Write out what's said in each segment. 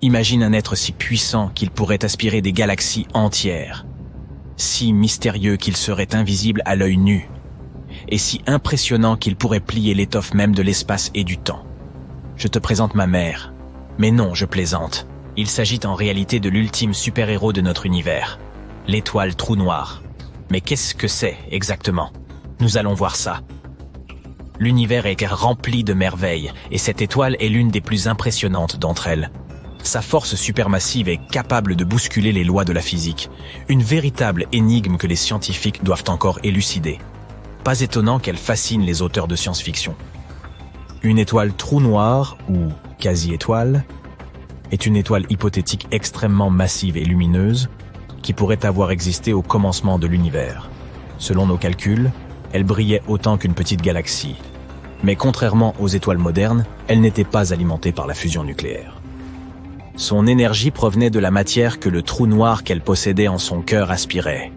Imagine un être si puissant qu'il pourrait aspirer des galaxies entières, si mystérieux qu'il serait invisible à l'œil nu, et si impressionnant qu'il pourrait plier l'étoffe même de l'espace et du temps. Je te présente ma mère. Mais non, je plaisante. Il s'agit en réalité de l'ultime super-héros de notre univers, l'étoile Trou Noir. Mais qu'est-ce que c'est exactement? Nous allons voir ça. L'univers est rempli de merveilles, et cette étoile est l'une des plus impressionnantes d'entre elles. Sa force supermassive est capable de bousculer les lois de la physique, une véritable énigme que les scientifiques doivent encore élucider. Pas étonnant qu'elle fascine les auteurs de science-fiction. Une étoile Trou Noir, ou quasi-étoile, est une étoile hypothétique extrêmement massive et lumineuse qui pourrait avoir existé au commencement de l'univers. Selon nos calculs, elle brillait autant qu'une petite galaxie. Mais contrairement aux étoiles modernes, elle n'était pas alimentée par la fusion nucléaire. Son énergie provenait de la matière que le trou noir qu'elle possédait en son cœur aspirait.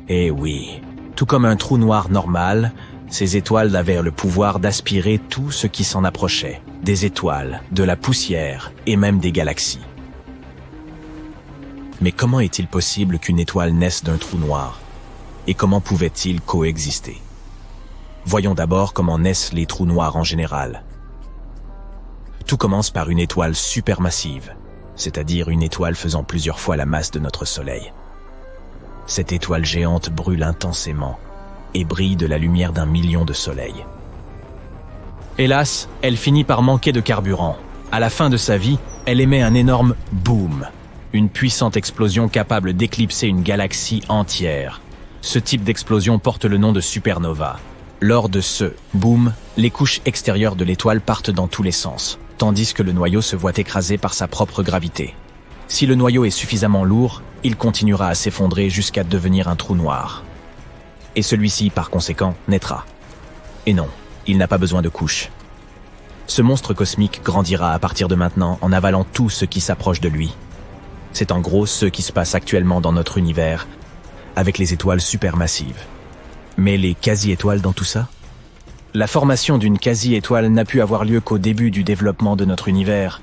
Et oui, tout comme un trou noir normal, ces étoiles avaient le pouvoir d'aspirer tout ce qui s'en approchait, des étoiles, de la poussière et même des galaxies. Mais comment est-il possible qu'une étoile naisse d'un trou noir? Et comment pouvait-il coexister? Voyons d'abord comment naissent les trous noirs en général. Tout commence par une étoile supermassive, c'est-à-dire une étoile faisant plusieurs fois la masse de notre Soleil. Cette étoile géante brûle intensément et brille de la lumière d'1 million de soleils. Hélas, elle finit par manquer de carburant. À la fin de sa vie, elle émet un énorme boom, une puissante explosion capable d'éclipser une galaxie entière. Ce type d'explosion porte le nom de supernova. Lors de ce boom, les couches extérieures de l'étoile partent dans tous les sens, tandis que le noyau se voit écrasé par sa propre gravité. Si le noyau est suffisamment lourd, il continuera à s'effondrer jusqu'à devenir un trou noir. Et celui-ci, par conséquent, naîtra. Et non, il n'a pas besoin de couches. Ce monstre cosmique grandira à partir de maintenant en avalant tout ce qui s'approche de lui. C'est en gros ce qui se passe actuellement dans notre univers, avec les étoiles supermassives. Mais les quasi-étoiles dans tout ça? La formation d'une quasi-étoile n'a pu avoir lieu qu'au début du développement de notre univers,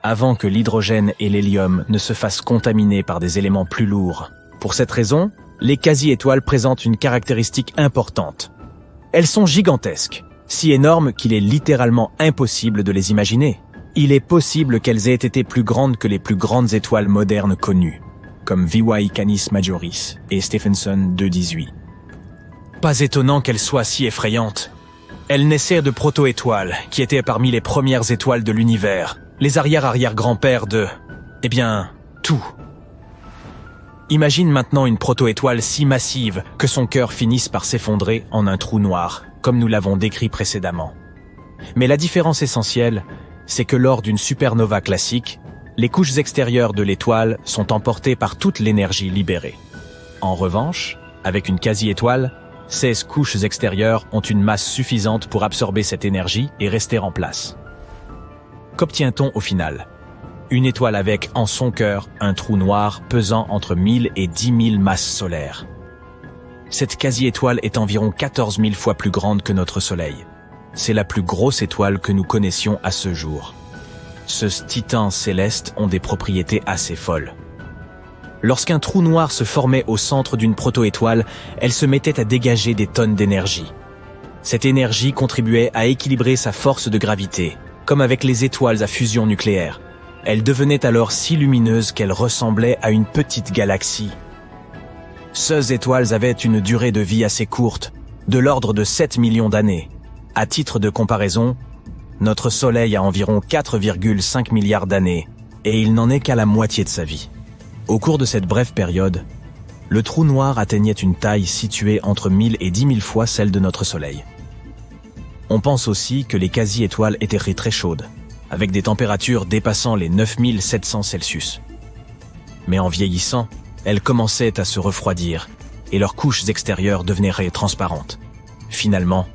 avant que l'hydrogène et l'hélium ne se fassent contaminer par des éléments plus lourds. Pour cette raison, les quasi-étoiles présentent une caractéristique importante. Elles sont gigantesques, si énormes qu'il est littéralement impossible de les imaginer. Il est possible qu'elles aient été plus grandes que les plus grandes étoiles modernes connues, comme VY Canis Majoris et Stephenson 218. Pas étonnant qu'elles soient si effrayantes. Elles naissaient de proto-étoiles, qui étaient parmi les premières étoiles de l'univers, les arrière-arrière-grands-pères de... tout. Imagine maintenant une proto-étoile si massive que son cœur finisse par s'effondrer en un trou noir, comme nous l'avons décrit précédemment. Mais la différence essentielle, c'est que lors d'une supernova classique, les couches extérieures de l'étoile sont emportées par toute l'énergie libérée. En revanche, avec une quasi-étoile, 16 couches extérieures ont une masse suffisante pour absorber cette énergie et rester en place. Qu'obtient-on au final? Une étoile avec, en son cœur, un trou noir pesant entre 1000 et 10 000 masses solaires. Cette quasi-étoile est environ 14 000 fois plus grande que notre Soleil. C'est la plus grosse étoile que nous connaissions à ce jour. Ce titan céleste ont des propriétés assez folles. Lorsqu'un trou noir se formait au centre d'une proto-étoile, elle se mettait à dégager des tonnes d'énergie. Cette énergie contribuait à équilibrer sa force de gravité, comme avec les étoiles à fusion nucléaire. Elle devenait alors si lumineuse qu'elle ressemblait à une petite galaxie. Ces étoiles avaient une durée de vie assez courte, de l'ordre de 7 millions d'années. À titre de comparaison, notre Soleil a environ 4,5 milliards d'années, et il n'en est qu'à la moitié de sa vie. Au cours de cette brève période, le trou noir atteignait une taille située entre 1000 et 10 000 fois celle de notre Soleil. On pense aussi que les quasi-étoiles étaient très chaudes, avec des températures dépassant les 9700 Celsius. Mais en vieillissant, elles commençaient à se refroidir, et leurs couches extérieures devenaient transparentes. Finalement,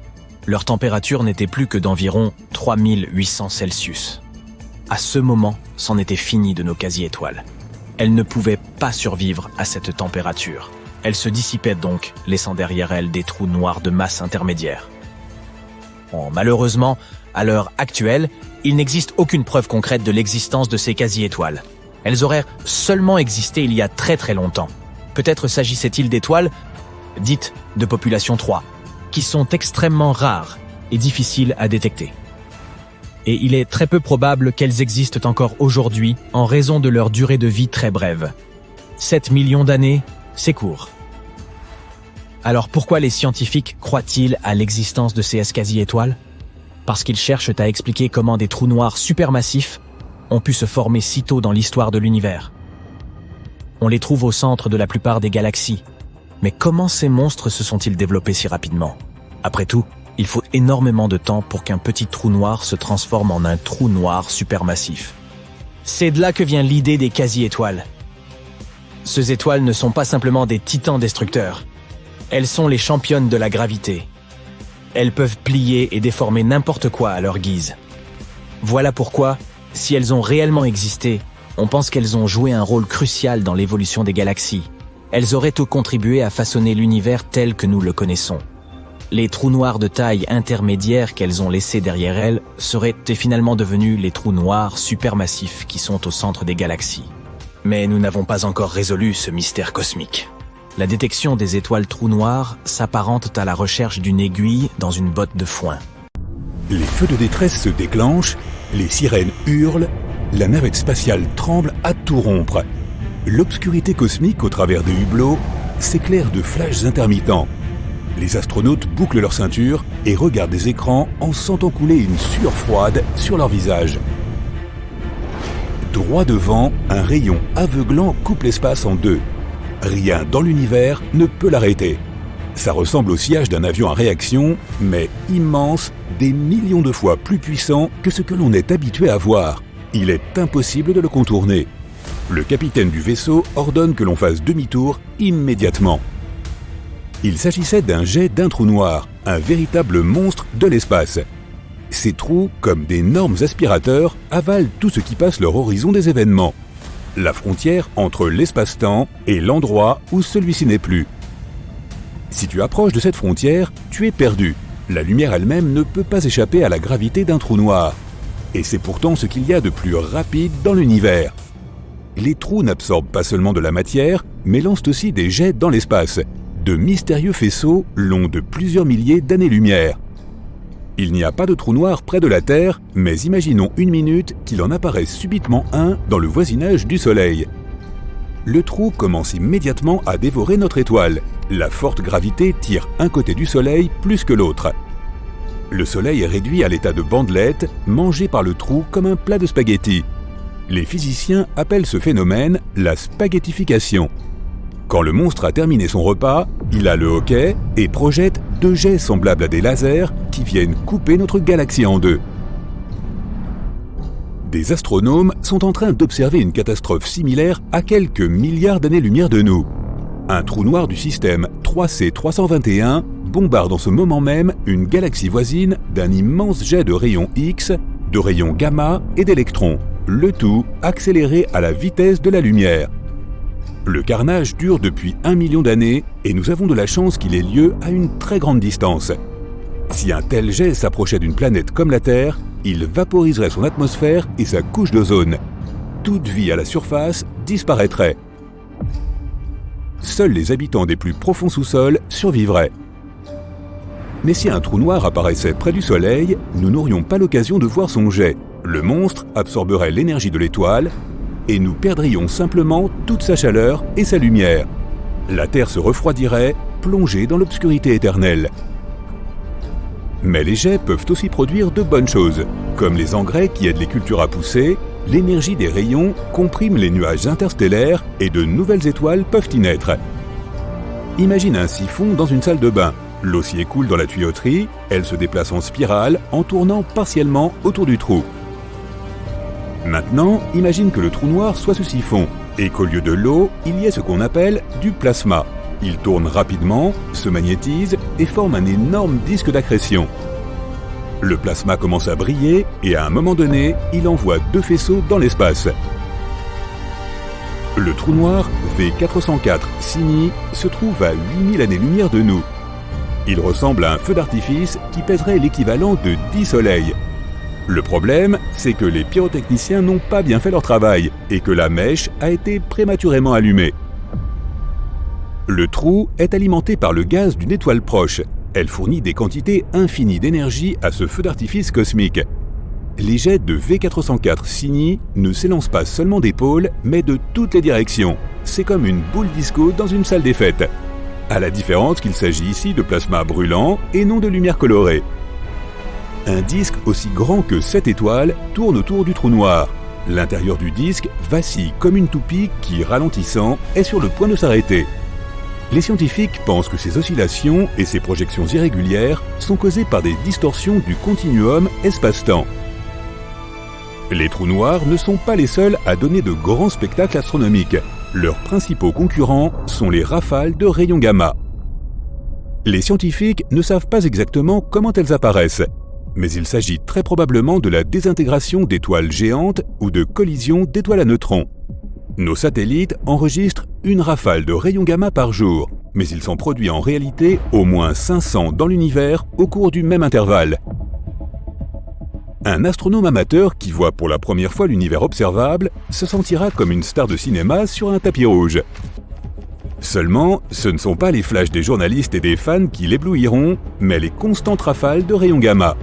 leur température n'était plus que d'environ 3800 Celsius. À ce moment, c'en était fini de nos quasi-étoiles. Elles ne pouvaient pas survivre à cette température. Elles se dissipaient donc, laissant derrière elles des trous noirs de masse intermédiaire. Bon, malheureusement, À l'heure actuelle, il n'existe aucune preuve concrète de l'existence de ces quasi-étoiles. Elles auraient seulement existé il y a très très longtemps. Peut-être s'agissait-il d'étoiles dites de population 3, qui sont extrêmement rares et difficiles à détecter. Et il est très peu probable qu'elles existent encore aujourd'hui en raison de leur durée de vie très brève. 7 millions d'années, c'est court. Alors pourquoi les scientifiques croient-ils à l'existence de ces quasi-étoiles ? Parce qu'ils cherchent à expliquer comment des trous noirs supermassifs ont pu se former si tôt dans l'histoire de l'univers. On les trouve au centre de la plupart des galaxies. Mais comment ces monstres se sont-ils développés si rapidement ? Après tout, il faut énormément de temps pour qu'un petit trou noir se transforme en un trou noir supermassif. C'est de là que vient l'idée des quasi-étoiles. Ces étoiles ne sont pas simplement des titans destructeurs. Elles sont les championnes de la gravité. Elles peuvent plier et déformer n'importe quoi à leur guise. Voilà pourquoi, si elles ont réellement existé, on pense qu'elles ont joué un rôle crucial dans l'évolution des galaxies. Elles auraient tout contribué à façonner l'univers tel que nous le connaissons. Les trous noirs de taille intermédiaire qu'elles ont laissés derrière elles seraient finalement devenus les trous noirs supermassifs qui sont au centre des galaxies. Mais nous n'avons pas encore résolu ce mystère cosmique. La détection des étoiles trous noirs s'apparente à la recherche d'une aiguille dans une botte de foin. Les feux de détresse se déclenchent, les sirènes hurlent, la navette spatiale tremble à tout rompre. L'obscurité cosmique au travers des hublots s'éclaire de flashs intermittents. Les astronautes bouclent leur ceinture et regardent des écrans en sentant couler une sueur froide sur leur visage. Droit devant, un rayon aveuglant coupe l'espace en deux. Rien dans l'univers ne peut l'arrêter. Ça ressemble au sillage d'un avion à réaction, mais immense, des millions de fois plus puissant que ce que l'on est habitué à voir. Il est impossible de le contourner. Le capitaine du vaisseau ordonne que l'on fasse demi-tour immédiatement. Il s'agissait d'un jet d'un trou noir, un véritable monstre de l'espace. Ces trous, comme d'énormes aspirateurs, avalent tout ce qui passe leur horizon des événements. La frontière entre l'espace-temps et l'endroit où celui-ci n'est plus. Si tu approches de cette frontière, tu es perdu. La lumière elle-même ne peut pas échapper à la gravité d'un trou noir. Et c'est pourtant ce qu'il y a de plus rapide dans l'univers. Les trous n'absorbent pas seulement de la matière, mais lancent aussi des jets dans l'espace. De mystérieux faisceaux longs de plusieurs milliers d'années-lumière. Il n'y a pas de trou noir près de la Terre, mais imaginons une minute qu'il en apparaisse subitement un dans le voisinage du Soleil. Le trou commence immédiatement à dévorer notre étoile. La forte gravité tire un côté du Soleil plus que l'autre. Le Soleil est réduit à l'état de bandelette, mangé par le trou comme un plat de spaghettis. Les physiciens appellent ce phénomène la spaghettification. Quand le monstre a terminé son repas, il a le hoquet et projette deux jets semblables à des lasers qui viennent couper notre galaxie en deux. Des astronomes sont en train d'observer une catastrophe similaire à quelques milliards d'années-lumière de nous. Un trou noir du système 3C321 bombarde en ce moment même une galaxie voisine d'un immense jet de rayons X, de rayons gamma et d'électrons, le tout accéléré à la vitesse de la lumière. Le carnage dure depuis 1 million d'années et nous avons de la chance qu'il ait lieu à une très grande distance. Si un tel jet s'approchait d'une planète comme la Terre, il vaporiserait son atmosphère et sa couche d'ozone. Toute vie à la surface disparaîtrait. Seuls les habitants des plus profonds sous-sols survivraient. Mais si un trou noir apparaissait près du Soleil, nous n'aurions pas l'occasion de voir son jet. Le monstre absorberait l'énergie de l'étoile et nous perdrions simplement toute sa chaleur et sa lumière. La Terre se refroidirait, plongée dans l'obscurité éternelle. Mais les jets peuvent aussi produire de bonnes choses, comme les engrais qui aident les cultures à pousser, l'énergie des rayons comprime les nuages interstellaires et de nouvelles étoiles peuvent y naître. Imagine un siphon dans une salle de bain. L'eau s'y écoule dans la tuyauterie, elle se déplace en spirale en tournant partiellement autour du trou. Maintenant, imagine que le trou noir soit ce siphon et qu'au lieu de l'eau, il y ait ce qu'on appelle du plasma. Il tourne rapidement, se magnétise et forme un énorme disque d'accrétion. Le plasma commence à briller et à un moment donné, il envoie deux faisceaux dans l'espace. Le trou noir V404 Cygni se trouve à 8000 années-lumière de nous. Il ressemble à un feu d'artifice qui pèserait l'équivalent de 10 soleils. Le problème, c'est que les pyrotechniciens n'ont pas bien fait leur travail et que la mèche a été prématurément allumée. Le trou est alimenté par le gaz d'une étoile proche. Elle fournit des quantités infinies d'énergie à ce feu d'artifice cosmique. Les jets de V404 Cygni ne s'élancent pas seulement des pôles, mais de toutes les directions. C'est comme une boule disco dans une salle des fêtes. À la différence qu'il s'agit ici de plasma brûlant et non de lumière colorée. Un disque aussi grand que 7 étoiles tourne autour du trou noir. L'intérieur du disque vacille comme une toupie qui, ralentissant, est sur le point de s'arrêter. Les scientifiques pensent que ces oscillations et ces projections irrégulières sont causées par des distorsions du continuum espace-temps. Les trous noirs ne sont pas les seuls à donner de grands spectacles astronomiques. Leurs principaux concurrents sont les rafales de rayons gamma. Les scientifiques ne savent pas exactement comment elles apparaissent, mais il s'agit très probablement de la désintégration d'étoiles géantes ou de collisions d'étoiles à neutrons. Nos satellites enregistrent une rafale de rayons gamma par jour, mais il s'en produit en réalité au moins 500 dans l'univers au cours du même intervalle. Un astronome amateur qui voit pour la première fois l'univers observable se sentira comme une star de cinéma sur un tapis rouge. Seulement, ce ne sont pas les flashs des journalistes et des fans qui l'éblouiront, mais les constantes rafales de rayons gamma.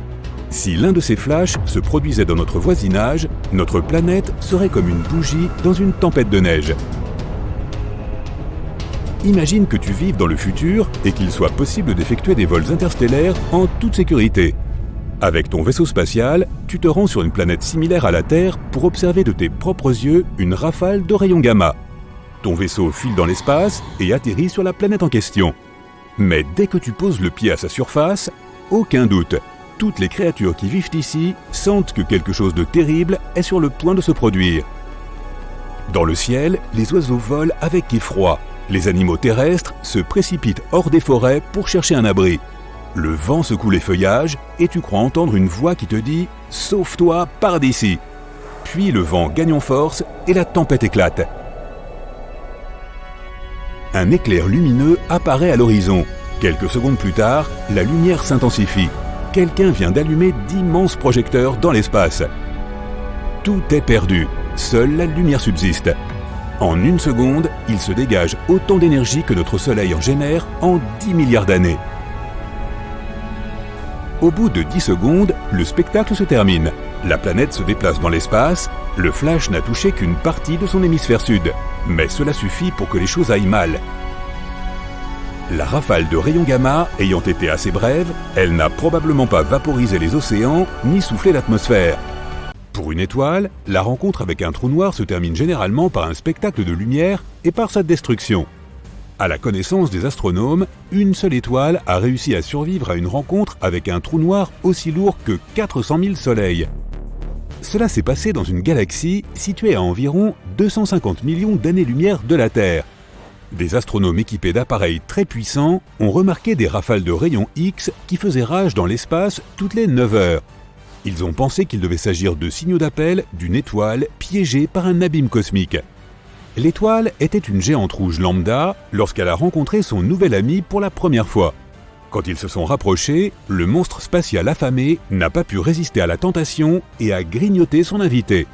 Si l'un de ces flashs se produisait dans notre voisinage, notre planète serait comme une bougie dans une tempête de neige. Imagine que tu vives dans le futur et qu'il soit possible d'effectuer des vols interstellaires en toute sécurité. Avec ton vaisseau spatial, tu te rends sur une planète similaire à la Terre pour observer de tes propres yeux une rafale de rayons gamma. Ton vaisseau file dans l'espace et atterrit sur la planète en question. Mais dès que tu poses le pied à sa surface, aucun doute, toutes les créatures qui vivent ici sentent que quelque chose de terrible est sur le point de se produire. Dans le ciel, les oiseaux volent avec effroi. Les animaux terrestres se précipitent hors des forêts pour chercher un abri. Le vent secoue les feuillages et tu crois entendre une voix qui te dit « Sauve-toi, pars d'ici !» Puis le vent gagne en force et la tempête éclate. Un éclair lumineux apparaît à l'horizon. Quelques secondes plus tard, la lumière s'intensifie. Quelqu'un vient d'allumer d'immenses projecteurs dans l'espace. Tout est perdu. Seule la lumière subsiste. En une seconde, il se dégage autant d'énergie que notre Soleil en génère en 10 milliards d'années. Au bout de 10 secondes, le spectacle se termine. La planète se déplace dans l'espace, le flash n'a touché qu'une partie de son hémisphère sud. Mais cela suffit pour que les choses aillent mal. La rafale de rayons gamma ayant été assez brève, elle n'a probablement pas vaporisé les océans ni soufflé l'atmosphère. Pour une étoile, la rencontre avec un trou noir se termine généralement par un spectacle de lumière et par sa destruction. À la connaissance des astronomes, une seule étoile a réussi à survivre à une rencontre avec un trou noir aussi lourd que 400 000 soleils. Cela s'est passé dans une galaxie située à environ 250 millions d'années-lumière de la Terre. Des astronomes équipés d'appareils très puissants ont remarqué des rafales de rayons X qui faisaient rage dans l'espace toutes les 9 heures. Ils ont pensé qu'il devait s'agir de signaux d'appel d'une étoile piégée par un abîme cosmique. L'étoile était une géante rouge lambda lorsqu'elle a rencontré son nouvel ami pour la première fois. Quand ils se sont rapprochés, le monstre spatial affamé n'a pas pu résister à la tentation et a grignoté son invité.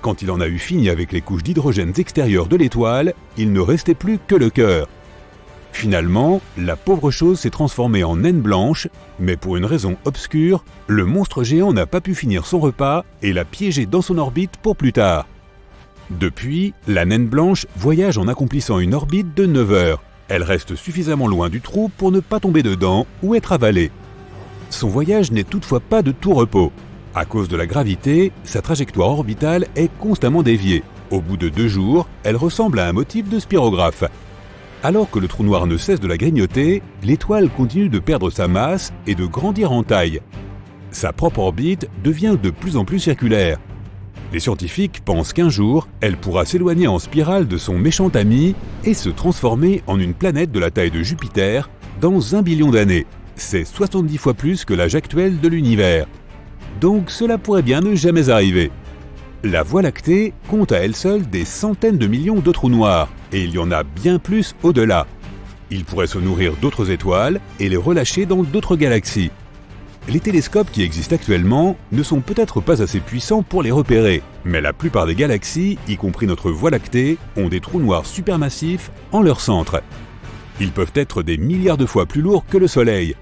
Quand il en a eu fini avec les couches d'hydrogène extérieures de l'étoile, il ne restait plus que le cœur. Finalement, la pauvre chose s'est transformée en naine blanche, mais pour une raison obscure, le monstre géant n'a pas pu finir son repas et l'a piégé dans son orbite pour plus tard. Depuis, la naine blanche voyage en accomplissant une orbite de 9 heures. Elle reste suffisamment loin du trou pour ne pas tomber dedans ou être avalée. Son voyage n'est toutefois pas de tout repos. À cause de la gravité, sa trajectoire orbitale est constamment déviée. Au bout de 2 jours, elle ressemble à un motif de spirographe. Alors que le trou noir ne cesse de la grignoter, l'étoile continue de perdre sa masse et de grandir en taille. Sa propre orbite devient de plus en plus circulaire. Les scientifiques pensent qu'un jour, elle pourra s'éloigner en spirale de son méchant ami et se transformer en une planète de la taille de Jupiter dans 1 billion d'années. C'est 70 fois plus que l'âge actuel de l'univers. Donc cela pourrait bien ne jamais arriver. La Voie lactée compte à elle seule des centaines de millions de trous noirs, et il y en a bien plus au-delà. Ils pourraient se nourrir d'autres étoiles et les relâcher dans d'autres galaxies. Les télescopes qui existent actuellement ne sont peut-être pas assez puissants pour les repérer, mais la plupart des galaxies, y compris notre Voie lactée, ont des trous noirs supermassifs en leur centre. Ils peuvent être des milliards de fois plus lourds que le Soleil.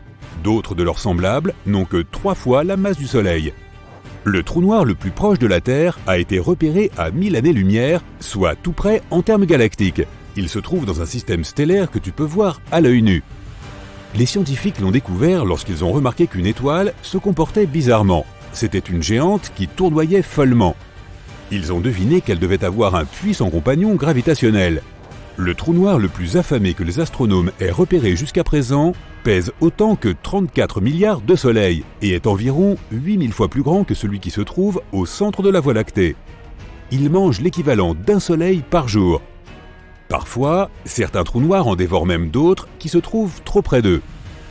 D'autres de leurs semblables n'ont que 3 fois la masse du Soleil. Le trou noir le plus proche de la Terre a été repéré à 1000 années-lumière, soit tout près en termes galactiques. Il se trouve dans un système stellaire que tu peux voir à l'œil nu. Les scientifiques l'ont découvert lorsqu'ils ont remarqué qu'une étoile se comportait bizarrement. C'était une géante qui tournoyait follement. Ils ont deviné qu'elle devait avoir un puissant compagnon gravitationnel. Le trou noir le plus affamé que les astronomes aient repéré jusqu'à présent pèse autant que 34 milliards de soleils et est environ 8000 fois plus grand que celui qui se trouve au centre de la Voie lactée. Il mange l'équivalent d'un soleil par jour. Parfois, certains trous noirs en dévorent même d'autres qui se trouvent trop près d'eux.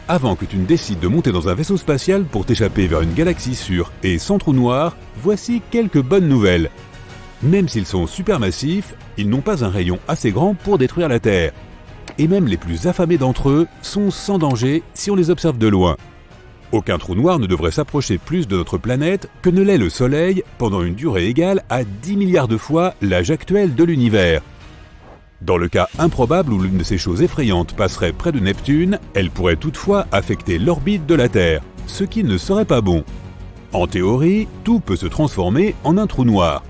Avant que tu ne décides de monter dans un vaisseau spatial pour t'échapper vers une galaxie sûre et sans trou noir, voici quelques bonnes nouvelles. Même s'ils sont supermassifs, ils n'ont pas un rayon assez grand pour détruire la Terre. Et même les plus affamés d'entre eux sont sans danger si on les observe de loin. Aucun trou noir ne devrait s'approcher plus de notre planète que ne l'est le Soleil pendant une durée égale à 10 milliards de fois l'âge actuel de l'univers. Dans le cas improbable où l'une de ces choses effrayantes passerait près de Neptune, elle pourrait toutefois affecter l'orbite de la Terre, ce qui ne serait pas bon. En théorie, tout peut se transformer en un trou noir.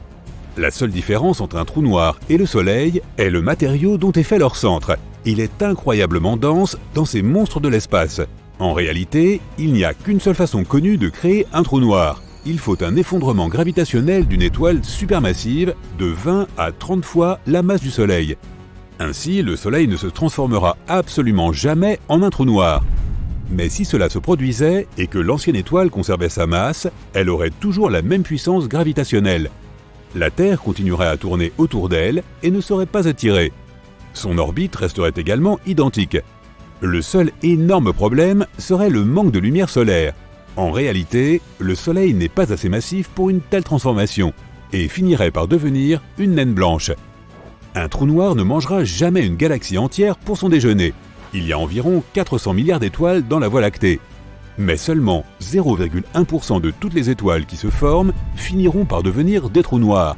La seule différence entre un trou noir et le Soleil est le matériau dont est fait leur centre. Il est incroyablement dense dans ces monstres de l'espace. En réalité, il n'y a qu'une seule façon connue de créer un trou noir. Il faut un effondrement gravitationnel d'une étoile supermassive de 20 à 30 fois la masse du Soleil. Ainsi, le Soleil ne se transformera absolument jamais en un trou noir. Mais si cela se produisait et que l'ancienne étoile conservait sa masse, elle aurait toujours la même puissance gravitationnelle. La Terre continuerait à tourner autour d'elle et ne serait pas attirée. Son orbite resterait également identique. Le seul énorme problème serait le manque de lumière solaire. En réalité, le Soleil n'est pas assez massif pour une telle transformation et finirait par devenir une naine blanche. Un trou noir ne mangera jamais une galaxie entière pour son déjeuner. Il y a environ 400 milliards d'étoiles dans la Voie lactée. Mais seulement 0,1% de toutes les étoiles qui se forment finiront par devenir des trous noirs.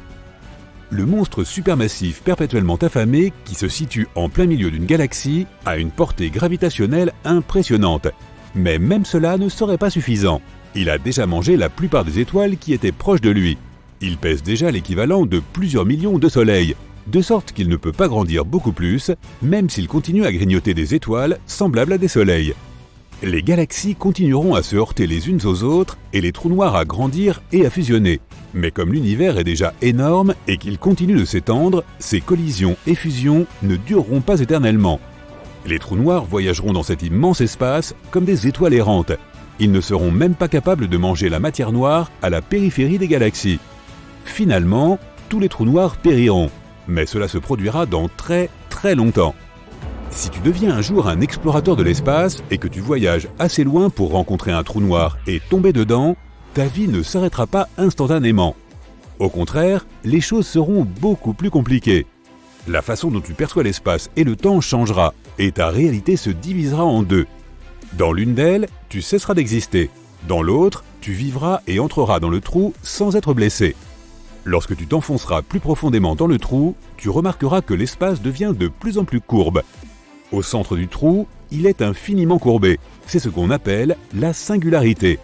Le monstre supermassif perpétuellement affamé, qui se situe en plein milieu d'une galaxie, a une portée gravitationnelle impressionnante. Mais même cela ne serait pas suffisant. Il a déjà mangé la plupart des étoiles qui étaient proches de lui. Il pèse déjà l'équivalent de plusieurs millions de soleils, de sorte qu'il ne peut pas grandir beaucoup plus, même s'il continue à grignoter des étoiles semblables à des soleils. Les galaxies continueront à se heurter les unes aux autres et les trous noirs à grandir et à fusionner. Mais comme l'univers est déjà énorme et qu'il continue de s'étendre, ces collisions et fusions ne dureront pas éternellement. Les trous noirs voyageront dans cet immense espace comme des étoiles errantes. Ils ne seront même pas capables de manger la matière noire à la périphérie des galaxies. Finalement, tous les trous noirs périront, mais cela se produira dans très longtemps. Si tu deviens un jour un explorateur de l'espace et que tu voyages assez loin pour rencontrer un trou noir et tomber dedans, ta vie ne s'arrêtera pas instantanément. Au contraire, les choses seront beaucoup plus compliquées. La façon dont tu perçois l'espace et le temps changera, et ta réalité se divisera en deux. Dans l'une d'elles, tu cesseras d'exister. Dans l'autre, tu vivras et entreras dans le trou sans être blessé. Lorsque tu t'enfonceras plus profondément dans le trou, tu remarqueras que l'espace devient de plus en plus courbe. Au centre du trou, il est infiniment courbé. C'est ce qu'on appelle la singularité.